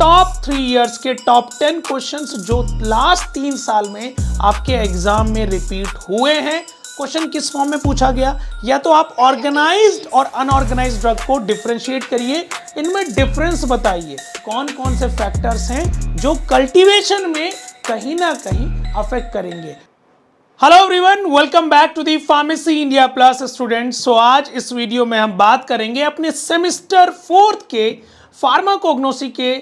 Top 3 years के top 10 questions जो last 3 साल में आपके एग्जाम में रिपीट हुए हैं। क्वेश्चन किस फॉर्म में पूछा गया, या तो आप ऑर्गेनाइज्ड और अनऑर्गेनाइज्ड ड्रग को डिफरेंशिएट करिए, इनमें डिफरेंस बताइए, कौन कौन से फैक्टर्स हैं जो कल्टीवेशन में कहीं ना कहीं अफेक्ट करेंगे। Hello everyone, welcome back to the pharmacy India plus students. So आज इस वीडियो में हम बात करेंगे अपने सेमेस्टर 4 के फार्माकोग्नोसी के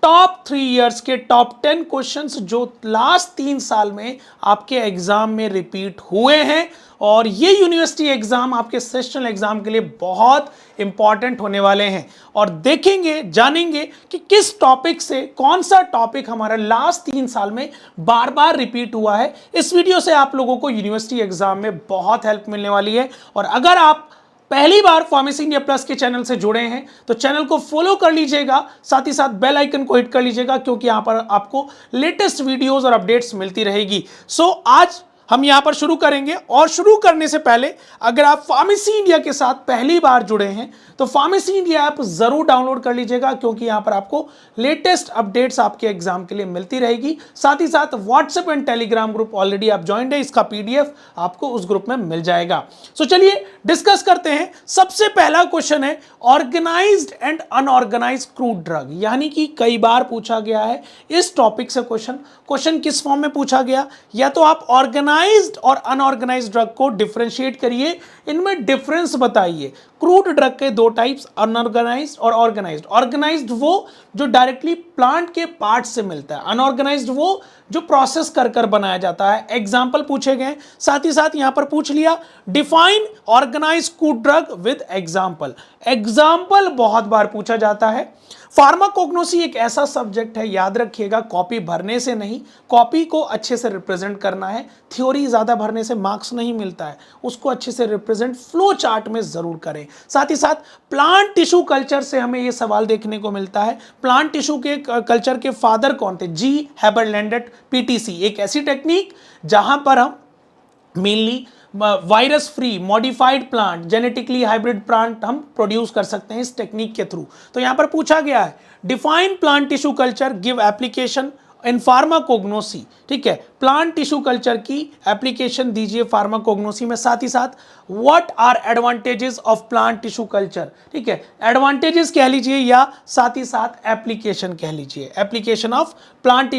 टॉप 3 इयर्स के टॉप 10 क्वेश्चंस जो लास्ट 3 साल में आपके एग्जाम में रिपीट हुए हैं। और ये यूनिवर्सिटी एग्जाम आपके सेशनल एग्जाम के लिए बहुत इंपॉर्टेंट होने वाले हैं, और देखेंगे जानेंगे कि किस टॉपिक से कौन सा टॉपिक हमारा लास्ट 3 साल में बार बार रिपीट हुआ है। इस वीडियो से आप लोगों को यूनिवर्सिटी एग्जाम में बहुत हेल्प मिलने वाली है। और अगर आप पहली बार फार्मेसी इंडिया प्लस के चैनल से जुड़े हैं तो चैनल को फॉलो कर लीजिएगा, साथ ही साथ बेल आइकन को हिट कर लीजिएगा, क्योंकि यहां पर आपको लेटेस्ट वीडियोस और अपडेट्स मिलती रहेगी। सो आज हम यहां पर शुरू करेंगे, और शुरू करने से पहले अगर आप फार्मेसी इंडिया के साथ पहली बार जुड़े हैं तो फार्मेसी इंडिया ऐप जरूर डाउनलोड कर लीजिएगा, क्योंकि यहां पर आपको लेटेस्ट अपडेट्स आपके एग्जाम के लिए मिलती रहेगी। साथ ही साथ WhatsApp and Telegram group already आप ज्वाइंड है, इसका पीडीएफ आपको उस ग्रुप में मिल जाएगा। सो चलिए डिस्कस करते हैं। सबसे पहला क्वेश्चन है organised and unorganised crude drug, यानी कि कई बार पूछा गया है इस टॉपिक से क्वेश्चन किस फॉर्म में पूछा गया, या तो आप ऑर्गेनाइज्ड और अनऑर्गेनाइज्ड ड्रग को डिफरेंशिएट करिए, इनमें डिफरेंस बताइए। क्रूड ड्रग के दो टाइप्स, अनऑर्गेनाइज्ड और ऑर्गेनाइज्ड। ऑर्गेनाइज्ड वो जो डायरेक्टली प्लांट के पार्ट से मिलता है, अनऑर्गेनाइज्ड वो जो प्रोसेस कर कर बनाया जाता है। एग्जाम्पल पूछे गए, साथ ही साथ यहां पर पूछ लिया define organised crude drug with example. Example बहुत बार पूछा जाता है। फार्माकोग्नोसी एक ऐसा सब्जेक्ट है, याद रखिएगा, कॉपी भरने से नहीं, कॉपी को अच्छे से रिप्रेजेंट करना है। थ्योरी ज्यादा भरने से मार्क्स नहीं मिलता है, उसको अच्छे से रिप्रेजेंट फ्लो चार्ट में जरूर करें। साथ ही साथ प्लांट टिश्यू कल्चर से हमें यह सवाल देखने को मिलता है, प्लांट टिश्यू के कल्चर के फादर कौन थे? जी हैबरलैंडेट पीटीसी, एक ऐसी टेक्निक जहां पर हम mainly virus free modified plant, genetically hybrid plant हम प्रोड्यूस कर सकते हैं इस टेक्निक के थ्रू। तो यहां पर पूछा गया है define plant tissue culture, give application in pharmacognosy. ठीक है, प्लांट टिश्यू कल्चर की एप्लीकेशन दीजिए फार्माकोग्नोसी में। साथ ही साथ what are advantages of plant tissue culture. ठीक है, एडवांटेजेस कह लीजिए या साथ ही साथ एप्लीकेशन कह लीजिए, application of plant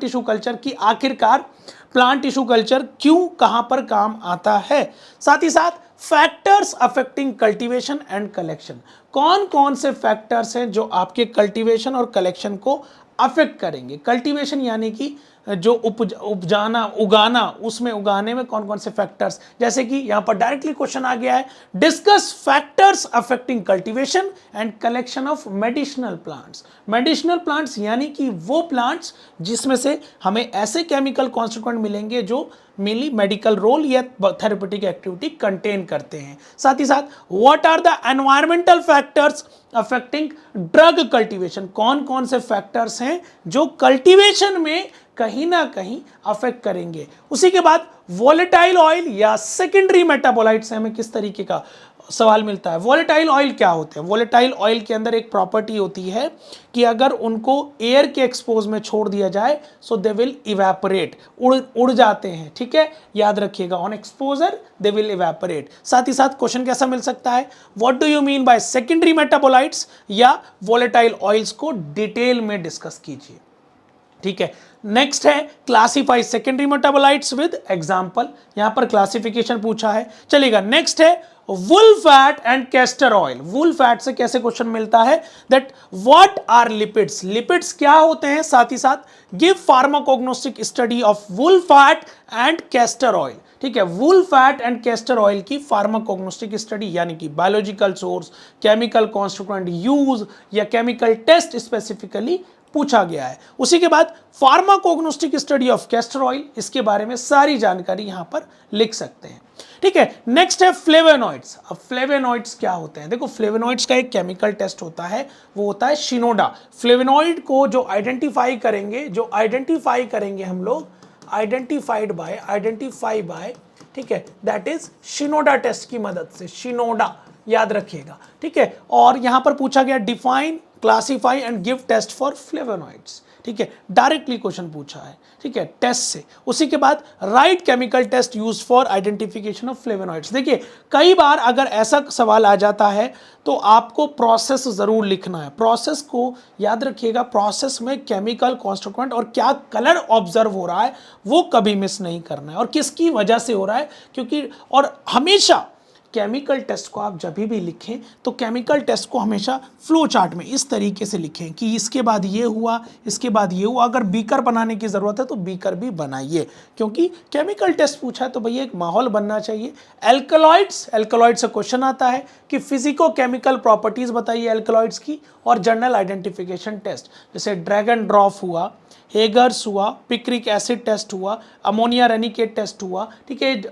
tissue culture की आखिरकार प्लांट टिश्यू कल्चर क्यों कहां पर काम आता है। साथ ही साथ factors affecting cultivation and collection, कौन कौन से फैक्टर्स हैं जो आपके कल्टीवेशन और कलेक्शन को अफेक्ट करेंगे। कल्टीवेशन यानी कि जो उगाना, उसमें उगाने में कौन कौन से फैक्टर्स, जैसे कि यहां पर डायरेक्टली क्वेश्चन आ गया है discuss factors affecting cultivation and collection of medicinal plants. Medicinal plants यानी कि वो प्लांट्स जिसमें से हमें ऐसे केमिकल कॉन्स्टिट्यूएंट मिलेंगे जो मेनली मेडिकल रोल या थेरेप्यूटिक एक्टिविटी कंटेन करते हैं। साथ ही साथ what are the environmental factors affecting drug cultivation, कौन कौन से फैक्टर्स हैं जो कल्टीवेशन में कहीं ना कहीं अफेक्ट करेंगे। उसी के बाद वोलेटाइल ऑयल या सेकेंडरी मेटाबोलाइट से हमें किस तरीके का सवाल मिलता है। वोलेटाइल ऑयल क्या होते हैं? वोलेटाइल ऑयल के अंदर एक प्रॉपर्टी होती है कि अगर उनको एयर के एक्सपोज में छोड़ दिया जाए सो दे विल इवेपोरेट, उड़ जाते हैं। ठीक है, याद रखिएगा, on exposure they will evaporate. साथ ही साथ क्वेश्चन कैसा मिल सकता है, what do you mean by secondary metabolites या वोलेटाइल ऑयल्स को डिटेल में डिस्कस कीजिए। ठीक है, नेक्स्ट है classify secondary metabolites with example, यहां पर क्लासिफिकेशन पूछा है, चलेगा। नेक्स्ट है wool fat and castor oil. Wool fat से कैसे क्वेश्चन मिलता है, that what are lipids, lipids क्या होते हैं। साथ ही साथ give pharmacognostic study of wool fat and castor oil. ठीक है, wool fat and castor oil की फार्माकोग्नोस्टिक स्टडी यानी कि biological source, chemical constituent use या केमिकल टेस्ट स्पेसिफिकली पूछा गया है। उसी के बाद pharmacognostic study of castor oil, इसके बारे में सारी जानकारी यहां पर लिख सकते हैं। ठीक है, नेक्स्ट है फ्लेवोनॉइड्स। अब फ्लेवोनॉइड्स क्या होते हैं? देखो, फ्लेवोनॉइड्स का एक केमिकल टेस्ट होता है, वो होता है शिनोडा। फ्लेवोनॉइड को जो आइडेंटिफाई करेंगे हम लोग, आइडेंटिफाई बाय, ठीक है, दैट इज शिनोडा टेस्ट की मदद से, शिनोडा याद रखिएगा। ठीक है, और यहां पर पूछा गया define classify and give test for flavonoids. ठीक है, डायरेक्टली क्वेश्चन पूछा है, ठीक है, टेस्ट से। उसी के बाद write chemical test use for identification of flavonoids. देखिए कई बार अगर ऐसा सवाल आ जाता है तो आपको प्रोसेस जरूर लिखना है। प्रोसेस को याद रखिएगा, प्रोसेस में केमिकल कॉन्स्टिट्यूएंट और क्या कलर ऑब्जर्व हो रहा है वो कभी मिस नहीं करना है, और किसकी वजह से हो रहा है, क्योंकि और हमेशा केमिकल टेस्ट को आप जब भी लिखें तो केमिकल टेस्ट को हमेशा फ्लो चार्ट में इस तरीके से लिखें कि इसके बाद ये हुआ, इसके बाद ये हुआ। अगर बीकर बनाने की ज़रूरत है तो बीकर भी बनाइए, क्योंकि केमिकल टेस्ट पूछा है तो भैया एक माहौल बनना चाहिए। एल्कलॉइड्स, एल्कलॉइड से क्वेश्चन आता है कि फिजिको केमिकल प्रॉपर्टीज़ बताइए एल्कलॉइड्स की, और जनरल आइडेंटिफिकेशन टेस्ट जैसे ड्रैगन ड्रॉफ हुआ, हेगर्स हुआ, पिक्रिक एसिड टेस्ट हुआ, अमोनिया रेनिकेट टेस्ट हुआ, ठीक है,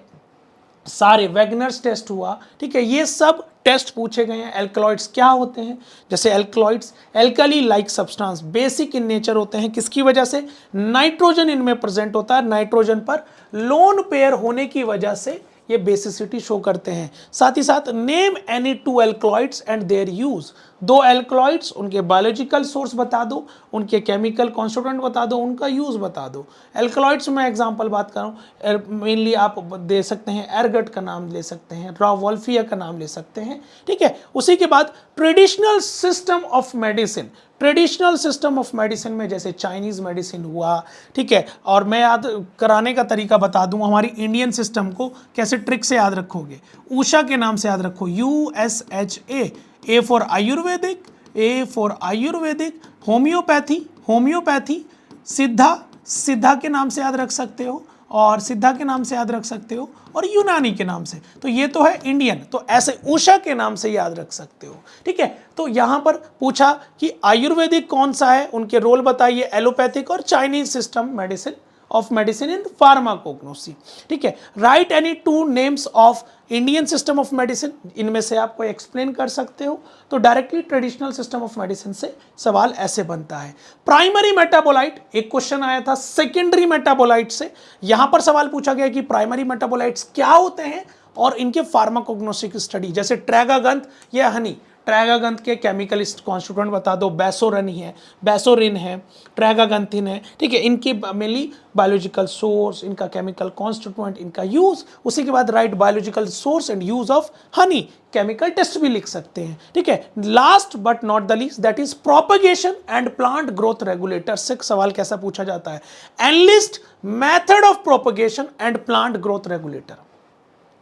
सारे वैगनर्स टेस्ट हुआ, ठीक है, ये सब टेस्ट पूछे गए हैं। एल्कलॉइड्स क्या होते हैं, जैसे alkaloids alkali like substance, basic in nature होते हैं, किसकी वजह से, नाइट्रोजन इनमें प्रेजेंट होता है, नाइट्रोजन पर लोन पेयर होने की वजह से ये बेसिसिटी शो करते हैं। साथ ही साथ name any two alkaloids and their use, दो एल्कलॉइड्स, उनके बायोलॉजिकल सोर्स बता दो, उनके केमिकल कॉन्स्टिट्यूएंट बता दो, उनका यूज बता दो। एल्कलॉइड्स में एग्जांपल बात कर रहा हूँ, मेनली आप दे सकते हैं एरगट का नाम ले सकते हैं, रावोल्फिया का नाम ले सकते हैं, ठीक है। उसी के बाद traditional system of medicine, traditional system of medicine में जैसे चाइनीज मेडिसिन हुआ, ठीक है, और मैं याद कराने का तरीका बता दूं, हमारी इंडियन सिस्टम को कैसे ट्रिक से याद रखोगे। ऊषा के नाम से याद रखो, USHA, A for Ayurvedic, A for Ayurvedic, homeopathy, homeopathy, सिद्धा, सिद्धा के नाम से याद रख सकते हो, और सिद्धा के नाम से याद रख सकते हो, और यूनानी के नाम से, तो ये तो है इंडियन, तो ऐसे उषा के नाम से याद रख सकते हो, ठीक है। तो यहां पर पूछा कि आयुर्वेदिक कौन सा है, उनके रोल बताइए, एलोपैथिक और Chinese system medicine of medicine in pharmacognosy, ठीक है। Right any two names of Indian system of medicine, इनमें से आप कोई एक्सप्लेन कर सकते हो, तो directly traditional system of medicine से सवाल ऐसे बनता है। प्राइमरी मेटाबोलाइट, एक क्वेश्चन आया था सेकेंडरी मेटाबोलाइट से, यहां पर सवाल पूछा गया कि प्राइमरी मेटाबोलाइट्स क्या होते हैं और इनके फार्माकोग्नोस्टिक स्टडी, जैसे ट्रैगागंत या हनी, ट्रैगागंत के केमिकल कॉन्स्टिट्यूएंट बता दो, बेसोरिन है, ट्रैगागंथिन है, ठीक है, इनकी मेनली बायोलॉजिकल सोर्स, इनका केमिकल कॉन्स्टिट्यूएंट, इनका यूज। उसी के बाद write biological source and use of honey, chemical test भी लिख सकते हैं, ठीक है। Last but not the least that is propagation and plant growth regulator से सवाल कैसा पूछा जाता है, enlist method of propagation and plant growth regulator,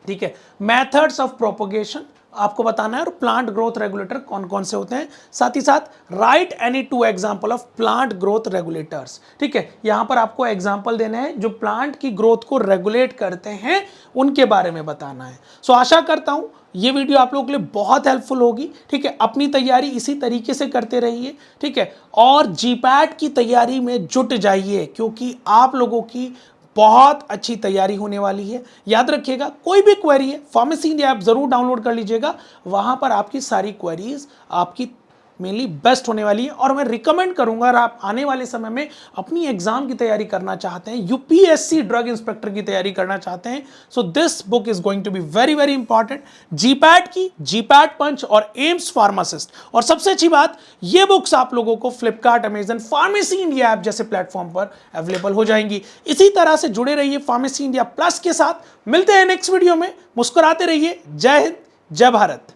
ठीक है, मेथड्स ऑफ प्रोपगेशन आपको बताना है, और प्लांट ग्रोथ रेगुलेटर कौन कौन से होते हैं। साथ ही साथ right any two example of plant growth regulators, ठीक है, यहां पर आपको एग्जांपल देने हैं जो प्लांट की ग्रोथ को रेगुलेट करते हैं, उनके बारे में बताना है। सो आशा करता हूं ये वीडियो आप लोगों के लिए बहुत हेल्पफुल होगी, ठीक है। अपनी तैयारी इसी तरीके से करते रहिए, ठीक है, और जीपैट की तैयारी में जुट जाइए, क्योंकि आप लोगों की बहुत अच्छी तैयारी होने वाली है। याद रखिएगा, कोई भी क्वेरी है, फार्मेसी इंडिया ऐप जरूर डाउनलोड कर लीजिएगा, वहां पर आपकी सारी क्वेरीज आपकी मेनली बेस्ट होने वाली है। और मैं रिकमेंड करूंगा, अगर आप आने वाले समय में अपनी एग्जाम की तैयारी करना चाहते हैं, यूपीएससी ड्रग इंस्पेक्टर की तैयारी करना चाहते हैं, so this book is going to be very very important. GPAT की, जीपैट पंच और एम्स फार्मासिस्ट, और सबसे अच्छी बात, ये बुक्स आप लोगों को Flipkart, Amazon, pharmacy India app जैसे प्लेटफॉर्म पर अवेलेबल हो जाएंगी। इसी तरह से जुड़े रहिए फार्मेसी इंडिया प्लस के साथ। मिलते हैं नेक्स्ट वीडियो में, मुस्कुराते रहिए। जय हिंद, जय भारत।